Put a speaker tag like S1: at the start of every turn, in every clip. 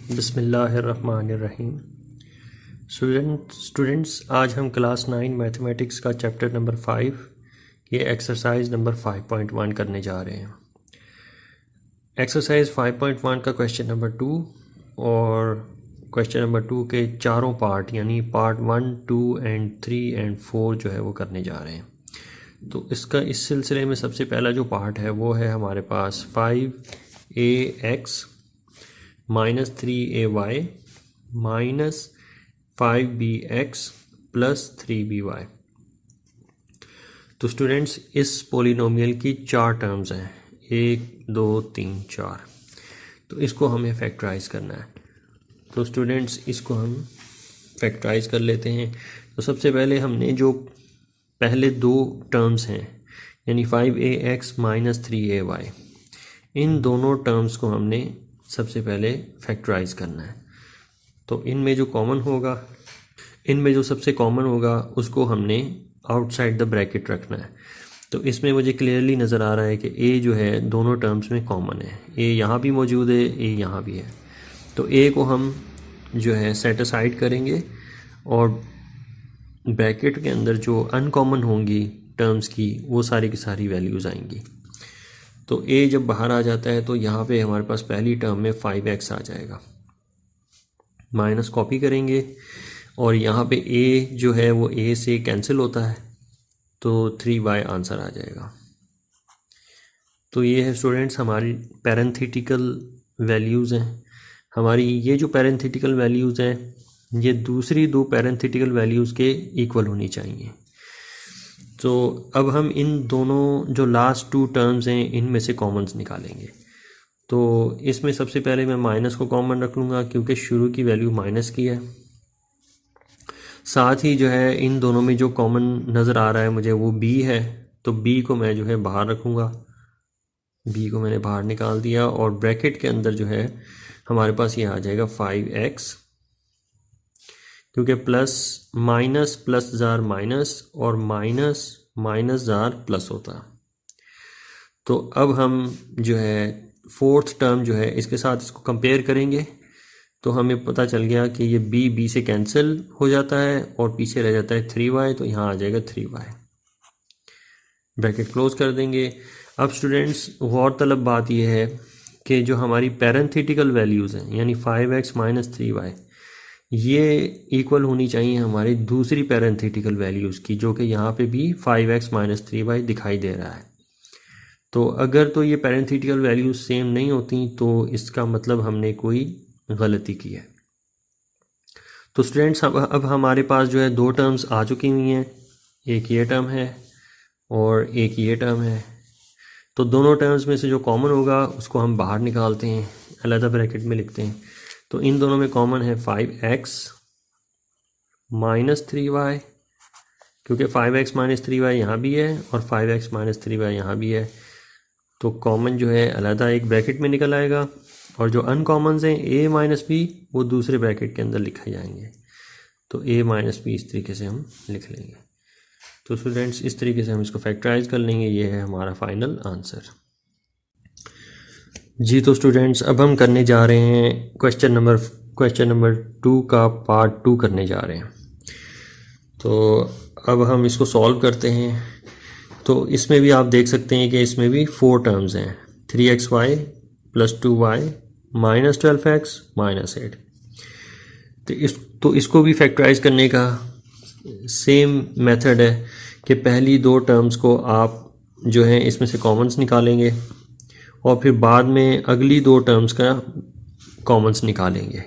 S1: बिस्मिल्लाहिर्रहमानिर्रहीम। स्टूडेंट्स आज हम क्लास 9 मैथमेटिक्स का चैप्टर नंबर 5 ये एक्सरसाइज नंबर 5.1 करने जा रहे हैं। एक्सरसाइज 5.1 का क्वेश्चन नंबर 2 और क्वेश्चन नंबर 2 के चारों पार्ट यानी पार्ट 1, 2 एंड 3 एंड 4 जो है वो करने जा रहे हैं। तो इसका इस सिलसिले में सबसे पहला जो पार्ट है वो है हमारे पास 5ax minus 3ay minus 5bx plus 3by। तो स्टूडेंट्स इस पोलिनोमियल की 4 टर्म्स हैं, 1, 2, 3, 4। तो इसको हमें फैक्टराइज करना है। तो स्टूडेंट्स इसको हम फैक्टराइज कर लेते हैं। तो सबसे पहले हमने जो पहले 2 टर्म्स हैं यानी 5ax माइनस 3ay, इन दोनों टर्म्स को हमने सबसे पहले फैक्टराइज करना है। तो इनमें जो सबसे कॉमन होगा उसको हमने आउटसाइड द ब्रैकेट रखना है। तो इसमें मुझे क्लियरली नज़र आ रहा है कि a जो है दोनों टर्म्स में कॉमन है। a यहाँ भी मौजूद है, a यहाँ भी है। तो a को हम जो है सेट असाइड करेंगे और ब्रैकेट के अंदर जो अनकॉमन होंगी टर्म्स की वो सारी की सारी वैल्यूज़ आएंगी। तो a जब बाहर आ जाता है तो यहाँ पे हमारे पास पहली टर्म में 5x आ जाएगा, माइनस कॉपी करेंगे और यहाँ पे a जो है वो a से कैंसिल होता है तो 3y आंसर आ जाएगा। तो ये है स्टूडेंट्स हमारी पैरेंथेटिकल वैल्यूज़ हैं। हमारी ये जो पैरेंथेटिकल वैल्यूज़ हैं ये दूसरी 2 पैरेंथेटिकल वैल्यूज़ के इक्वल होनी चाहिए। तो अब हम इन दोनों जो लास्ट 2 टर्म्स हैं इनमें से कॉमन्स निकालेंगे। तो इसमें सबसे पहले मैं माइनस को कॉमन रख लूँगा क्योंकि शुरू की वैल्यू माइनस की है। साथ ही जो है इन दोनों में जो कॉमन नज़र आ रहा है मुझे वो b है, तो b को मैं जो है बाहर रखूँगा। b को मैंने बाहर निकाल दिया और ब्रैकेट के अंदर जो है हमारे पास ये आ जाएगा 5x, क्योंकि प्लस माइनस प्लस जार माइनस और माइनस माइनस जार प्लस होता है। तो अब हम जो है 4th टर्म जो है इसके साथ इसको कंपेयर करेंगे तो हमें पता चल गया कि ये b से कैंसिल हो जाता है और पीछे रह जाता है 3y, तो यहाँ आ जाएगा 3y। ब्रैकेट क्लोज कर देंगे। अब स्टूडेंट्स गौरतलब बात यह है कि जो हमारी पैरेंथेटिकल वैल्यूज़ हैं यानी 5x माइनस 3y ये इक्वल होनी चाहिए हमारी दूसरी पैरेंथेटिकल वैल्यूज़ की, जो कि यहाँ पे भी 5x माइनस 3y दिखाई दे रहा है। तो अगर तो ये पैरेंथेटिकल वैल्यूज़ सेम नहीं होती तो इसका मतलब हमने कोई गलती की है। तो स्टूडेंट्स अब हमारे पास जो है 2 टर्म्स आ चुकी हुई हैं, एक ये टर्म है और एक ये टर्म है। तो दोनों टर्म्स में से जो कॉमन होगा उसको हम बाहर निकालते हैं, अलग ब्रैकेट में लिखते हैं। तो इन दोनों में कॉमन है 5x माइनस 3y, क्योंकि 5x माइनस 3y यहाँ भी है और 5x माइनस 3y यहाँ भी है। तो कॉमन जो है अलग एक ब्रैकेट में निकल आएगा और जो अनकॉमन्स हैं a माइनस b वो दूसरे ब्रैकेट के अंदर लिखे जाएंगे। तो a माइनस b इस तरीके से हम लिख लेंगे। तो स्टूडेंट्स इस तरीके से हम इसको फैक्टराइज कर लेंगे। ये है हमारा फाइनल आंसर जी। तो स्टूडेंट्स अब हम करने जा रहे हैं क्वेश्चन नंबर 2 का पार्ट 2 करने जा रहे हैं। तो अब हम इसको सॉल्व करते हैं। तो इसमें भी आप देख सकते हैं कि इसमें भी 4 टर्म्स हैं, 3xy plus 2y minus 12x minus 8। तो इसको भी फैक्टराइज करने का सेम मेथड है कि पहली 2 टर्म्स को आप जो है इसमें से कॉमन्स निकालेंगे और फिर बाद में अगली 2 टर्म्स का कॉमन्स निकालेंगे।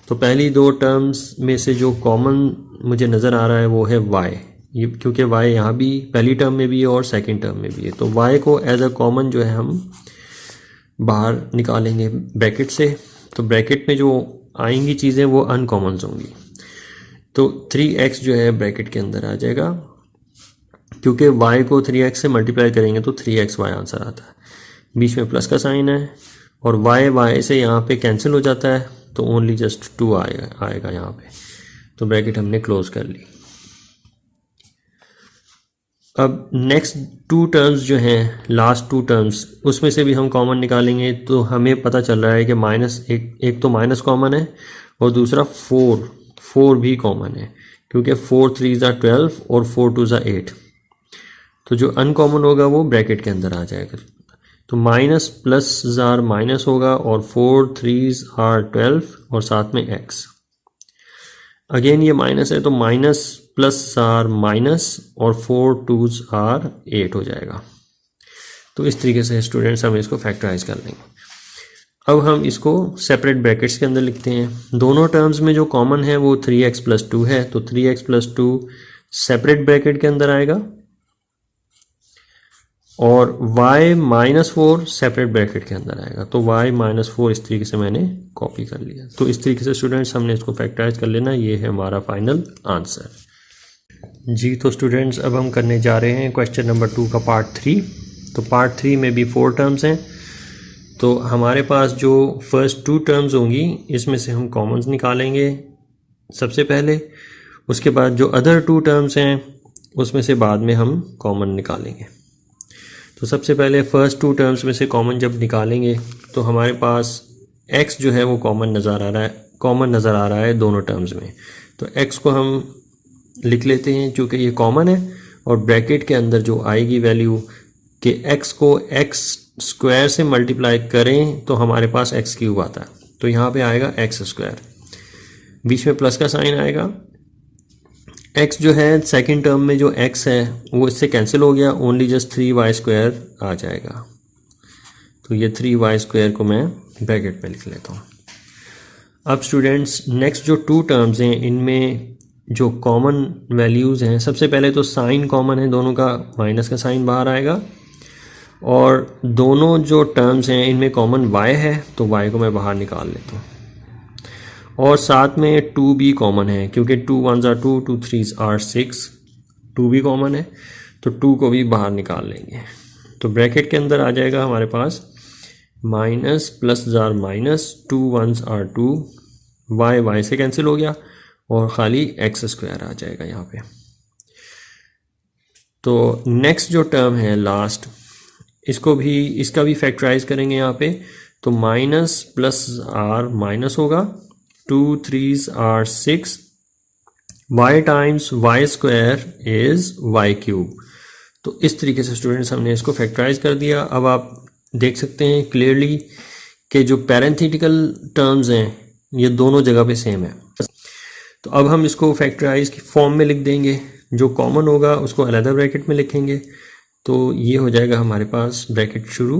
S1: तो पहली 2 टर्म्स में से जो कॉमन मुझे नज़र आ रहा है वो है y, ये क्योंकि y यहाँ भी पहली टर्म में भी है और सेकंड टर्म में भी है। तो y को एज अ कॉमन जो है हम बाहर निकालेंगे ब्रैकेट से। तो ब्रैकेट में जो आएंगी चीज़ें वो अनकॉमन्स होंगी। तो 3x जो है ब्रैकेट के अंदर आ जाएगा, क्योंकि y को 3x से मल्टीप्लाई करेंगे तो 3xy आंसर आता है। बीच में प्लस का साइन है और y से यहाँ पे कैंसिल हो जाता है तो ओनली जस्ट 2 आएगा यहाँ पे। तो ब्रैकेट हमने क्लोज कर ली। अब नेक्स्ट टू टर्म्स जो हैं, लास्ट टू टर्म्स, उसमें से भी हम कॉमन निकालेंगे तो हमें पता चल रहा है कि माइनस एक तो माइनस कॉमन है और दूसरा फोर भी कॉमन है, क्योंकि 4 3 ज़ा 12 और 4 2 ज़ा 8। तो जो अनकॉमन होगा वो ब्रैकेट के अंदर आ जाएगा। तो माइनस प्लस जार माइनस होगा और 4 3 आर 12 और साथ में एक्स। अगेन ये माइनस है तो माइनस प्लस आर माइनस और 4 2s आर 8 हो जाएगा। तो इस तरीके से स्टूडेंट्स हम इसको फैक्टराइज कर लेंगे। अब हम इसको सेपरेट ब्रैकेट्स के अंदर लिखते हैं। दोनों टर्म्स में जो कॉमन है वो 3x + 2 है, तो 3x + 2 सेपरेट ब्रैकेट के अंदर आएगा और y - 4 सेपरेट ब्रैकेट के अंदर आएगा। तो y - 4 इस तरीके से मैंने कॉपी कर लिया। तो इस तरीके से स्टूडेंट्स हमने इसको फैक्टराइज कर लेना। ये है हमारा फाइनल आंसर। जी तो स्टूडेंट्स अब हम करने जा रहे हैं क्वेश्चन नंबर 2 का पार्ट 3। तो पार्ट 3 में भी 4 टर्म्स हैं। तो हमारे पास जो फर्स्ट 2 टर्म्स होंगी इसमें से हम कॉमन्स निकालेंगे सबसे पहले, उसके बाद जो अदर 2 टर्म्स हैं उसमें से बाद में हम कॉमन निकालेंगे। तो सबसे पहले फर्स्ट 2 टर्म्स में से कॉमन जब निकालेंगे तो हमारे पास x जो है वो कॉमन नज़र आ रहा है दोनों टर्म्स में। तो x को हम लिख लेते हैं क्योंकि ये कॉमन है, और ब्रैकेट के अंदर जो आएगी वैल्यू कि x को x² से मल्टीप्लाई करें तो हमारे पास x³ आता है। तो यहाँ पे आएगा x², बीच में प्लस का साइन आएगा। x जो है सेकंड टर्म में जो x है वो इससे कैंसिल हो गया, ओनली जस्ट 3y² आ जाएगा। तो ये 3y² को मैं ब्रैकेट में लिख लेता हूँ। अब स्टूडेंट्स नेक्स्ट जो 2 टर्म्स हैं इनमें जो कॉमन वैल्यूज़ हैं, सबसे पहले तो साइन कॉमन है दोनों का, माइनस का साइन बाहर आएगा, और दोनों जो टर्म्स हैं इनमें कॉमन y है तो y को मैं बाहर निकाल लेता हूँ, और साथ में 2 भी कॉमन है क्योंकि 2 1s are 2 2 3s are 6, 2 भी कॉमन है तो 2 को भी बाहर निकाल लेंगे। तो ब्रैकेट के अंदर आ जाएगा हमारे पास माइनस प्लस जार माइनस 2 1s are 2, y से कैंसिल हो गया और ख़ाली x² आ जाएगा यहाँ पे। तो नेक्स्ट जो टर्म है लास्ट, इसका भी फैक्टराइज करेंगे यहाँ पे। तो माइनस प्लस आर माइनस होगा, 2 3s are 6, y times y² is y³। तो इस तरीके से स्टूडेंट्स हमने इसको फैक्टराइज कर दिया। अब आप देख सकते हैं क्लियरली कि जो पैरेंथेटिकल टर्म्स हैं ये दोनों जगह पे सेम है। तो अब हम इसको फैक्टराइज की फॉर्म में लिख देंगे, जो कॉमन होगा उसको अलग ब्रैकेट में लिखेंगे। तो ये हो जाएगा हमारे पास ब्रैकेट शुरू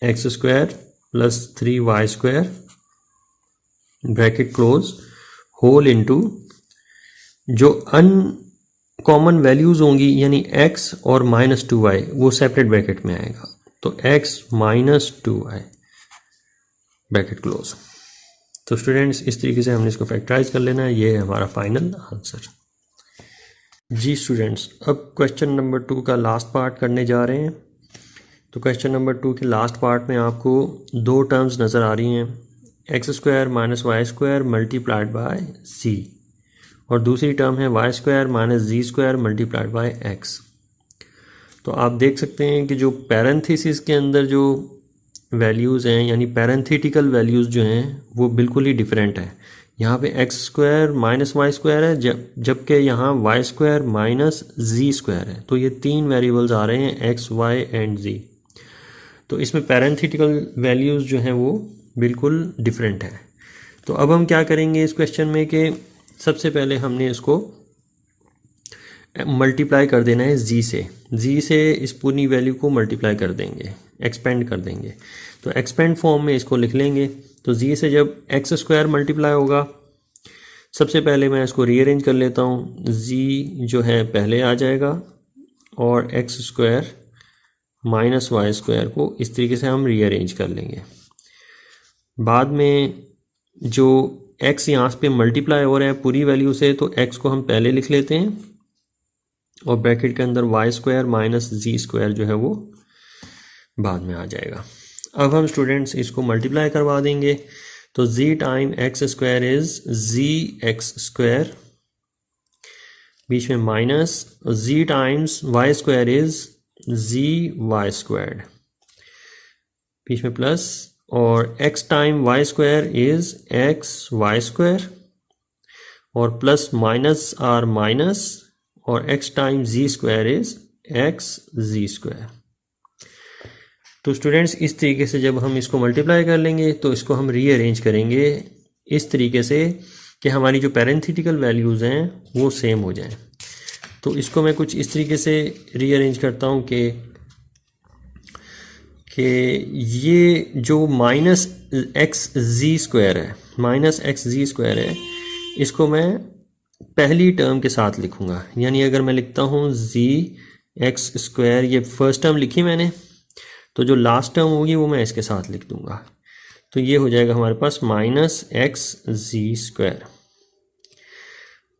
S1: x² + 3y² bracket close whole into जो अनकॉमन वैल्यूज़ होंगी यानी x और -2y वो सेपरेट ब्रैकेट में आएगा। तो x - 2y ब्रैकेट क्लोज। तो स्टूडेंट्स इस तरीके से हमने इसको फैक्टराइज कर लेना है। ये है हमारा फाइनल आंसर। जी स्टूडेंट्स अब क्वेश्चन नंबर 2 का लास्ट पार्ट करने जा रहे हैं। तो क्वेश्चन नंबर 2 के लास्ट पार्ट में आपको 2 टर्म्स नज़र आ रही हैं, x² - y² multiplied by c, और दूसरी टर्म है y² - z² multiplied by x। तो आप देख सकते हैं कि जो पैरेंथेसिस के अंदर जो वैल्यूज़ हैं यानी पैरेंथेटिकल वैल्यूज़ जो हैं वो बिल्कुल ही डिफरेंट है। यहाँ पे x² - y² है, जबकि यहाँ y² - z² है। तो ये 3 वेरिएबल्स आ रहे हैं x, y एंड z। तो इसमें पैरेंथेटिकल वैल्यूज़ जो हैं वो बिल्कुल डिफरेंट है। तो अब हम क्या करेंगे इस क्वेश्चन में कि सबसे पहले हमने इसको मल्टीप्लाई कर देना है z से इस पूरी वैल्यू को मल्टीप्लाई कर देंगे, एक्सपेंड कर देंगे। तो एक्सपेंड फॉर्म में इसको लिख लेंगे। तो z से जब x² मल्टीप्लाई होगा, सबसे पहले मैं इसको रीअरेंज कर लेता हूँ। z जो है पहले आ जाएगा और x² - y² को इस तरीके से हम रीअरेंज कर लेंगे। बाद में जो x यहाँ पे मल्टीप्लाई हो रहा है पूरी वैल्यू से, तो x को हम पहले लिख लेते हैं और ब्रैकेट के अंदर y² - z² जो है वो बाद में आ जाएगा। अब हम स्टूडेंट्स इसको मल्टीप्लाई करवा देंगे। तो z time x² is zx², बीच में minus, z times y square is zy squared, बीच में प्लस, और x time y square is xy square, और प्लस माइनस आर माइनस, और x time z square is xz square. तो students इस तरीके से जब हम इसको मल्टीप्लाई कर लेंगे तो इसको हम रीअरेंज करेंगे इस तरीके से कि हमारी जो पैरेंथेटिकल वैल्यूज़ हैं वो सेम हो जाएं। तो इसको मैं कुछ इस तरीके से रीअरेंज करता हूँ कि ये जो माइनस एक्स जी स्क्वायर है, माइनस एक्स जी स्क्वायर है, इसको मैं पहली टर्म के साथ लिखूँगा। यानी अगर मैं लिखता हूँ जी एक्स स्क्वायर, ये फर्स्ट टर्म लिखी मैंने, तो जो लास्ट टर्म होगी वो मैं इसके साथ लिख दूँगा। तो ये हो जाएगा हमारे पास माइनस एक्स जी स्क्वायर।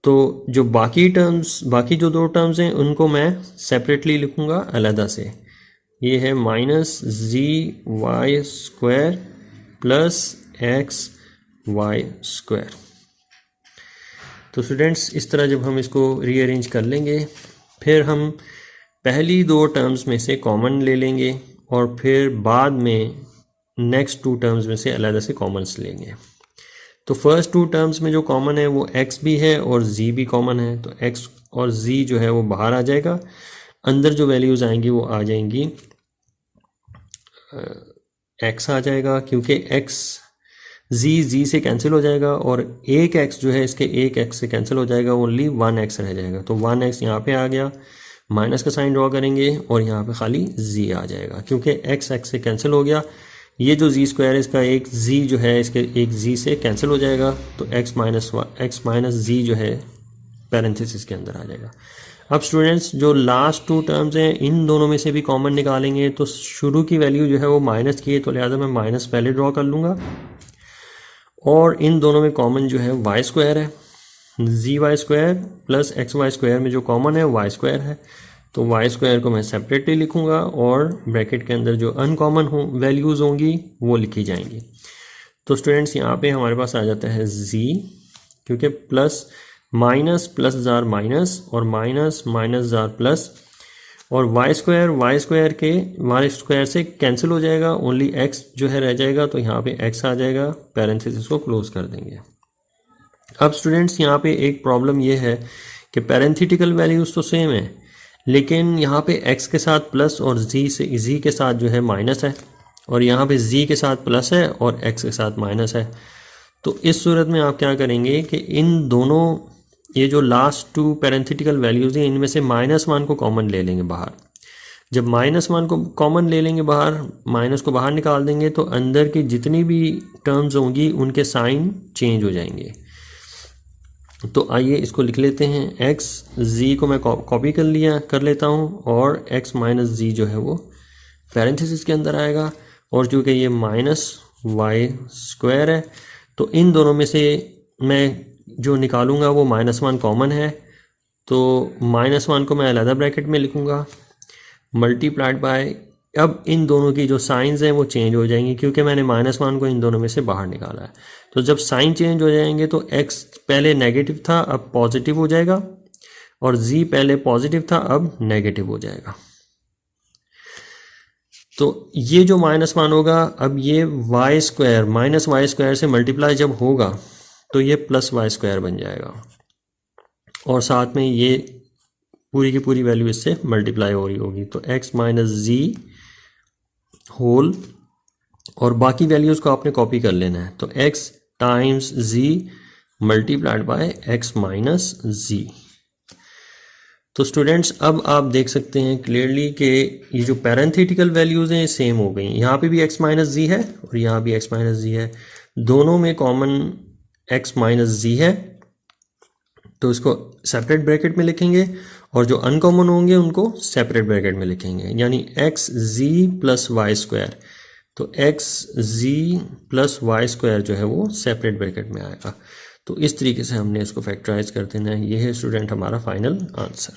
S1: तो जो बाकी टर्म्स, बाकी जो दो टर्म्स हैं उनको मैं सेपरेटली लिखूँगा अलहदा से। ये है minus G Y square plus X Y square. तो स्टूडेंट्स इस तरह जब हम इसको रीअरेंज कर लेंगे, फिर हम पहली दो टर्म्स में से कॉमन ले लेंगे और फिर बाद में नेक्स्ट टू टर्म्स में से अलग से कॉमन्स लेंगे। तो फर्स्ट टू टर्म्स में जो कॉमन है वो x भी है और z भी कॉमन है, तो x और z जो है वो बाहर आ जाएगा, अंदर जो वैल्यूज़ आएंगी वो आ जाएंगी x आ जाएगा, क्योंकि x z से कैंसिल हो जाएगा और एक x जो है इसके एक x से कैंसिल हो जाएगा, ओनली 1x रह जाएगा। तो 1x यहाँ पे आ गया, माइनस का साइन ड्रॉ करेंगे और यहाँ पे खाली z आ जाएगा, क्योंकि x से कैंसिल हो गया। ये जो z स्क्वायर है इसका एक z जो है इसके एक z से कैंसिल हो जाएगा, तो x माइनस z जो है पैरेंथेसिस के अंदर आ जाएगा। अब स्टूडेंट्स जो लास्ट टू टर्म्स हैं इन दोनों में से भी कॉमन निकालेंगे, तो शुरू की वैल्यू जो है वो माइनस की है, तो लिहाजा मैं माइनस पहले ड्रॉ कर लूँगा, और इन दोनों में कॉमन जो है वाई स्क्वायर है, G Y square plus X Y square में जो कॉमन है वाई स्क्वायर है, तो वाई स्क्वायर को मैं सेपरेटली लिखूंगा और ब्रैकेट के अंदर जो अनकॉमन वैल्यूज़ होंगी वो लिखी जाएंगी। तो स्टूडेंट्स यहाँ पे हमारे पास आ जाता है z, क्योंकि प्लस माइनस प्लस जार माइनस और माइनस माइनस जार प्लस, और वाई स्क्वायर से कैंसिल हो जाएगा, ओनली x जो है रह जाएगा, तो यहाँ पे x आ जाएगा, पैरेंथेसिस को क्लोज कर देंगे। अब स्टूडेंट्स यहाँ पे एक प्रॉब्लम ये है कि पैरेंथेटिकल वैल्यूज़ तो सेम है, लेकिन यहाँ पे x के साथ प्लस और z के साथ जो है माइनस है, और यहाँ पे z के साथ प्लस है और x के साथ माइनस है। तो इस सूरत में आप क्या करेंगे कि इन दोनों, ये जो लास्ट टू पैरेंथेटिकल वैल्यूज़ हैं इनमें से -1 को कॉमन ले लेंगे बाहर। जब -1 को कॉमन ले लेंगे बाहर, माइनस को बाहर निकाल देंगे, तो अंदर की जितनी भी टर्म्स होंगी उनके साइन चेंज हो जाएंगे। तो आइए इसको लिख लेते हैं, x z को मैं कॉपी कर लेता हूँ, और x माइनस z जो है वो पैरेंथेसिस के अंदर आएगा, और चूँकि ये माइनस वाई स्क्वायर है, तो इन दोनों में से मैं जो निकालूंगा वो -1 कॉमन है, तो -1 को मैं अलग ब्रैकेट में लिखूँगा, मल्टीप्लाइड बाय, अब इन दोनों की जो साइंस हैं वो चेंज हो जाएंगी, क्योंकि मैंने -1 को इन दोनों में से बाहर निकाला है। तो जब साइन चेंज हो जाएंगे तो x पहले नेगेटिव था अब पॉजिटिव हो जाएगा, और z पहले पॉजिटिव था अब नेगेटिव हो जाएगा। तो ये जो -1 होगा, अब ये y square minus y square से मल्टीप्लाई जब होगा तो ये प्लस वाई स्क्वायर बन जाएगा, और साथ में ये पूरी की पूरी वैल्यू इससे मल्टीप्लाई हो रही होगी, तो x माइनस जी होल, और बाकी वैल्यूज़ को आपने कॉपी कर लेना है, तो x times z multiplied by x minus z। तो स्टूडेंट्स अब आप देख सकते हैं क्लियरली कि ये जो पैरेंथेटिकल वैल्यूज़ हैं सेम हो गई, यहाँ पे भी x माइनस जी है और यहाँ भी x माइनस जी है, दोनों में कॉमन x माइनस जी है, तो इसको सेपरेट ब्रैकेट में लिखेंगे, और जो अनकॉमन होंगे उनको सेपरेट ब्रैकेट में लिखेंगे, यानी एक्स जी प्लस वाई स्क्वायर, तो एक्स जी प्लस वाई स्क्वायर जो है वो सेपरेट ब्रैकेट में आएगा। तो इस तरीके से हमने इसको फैक्टराइज कर देना है। ये है स्टूडेंट हमारा फाइनल आंसर।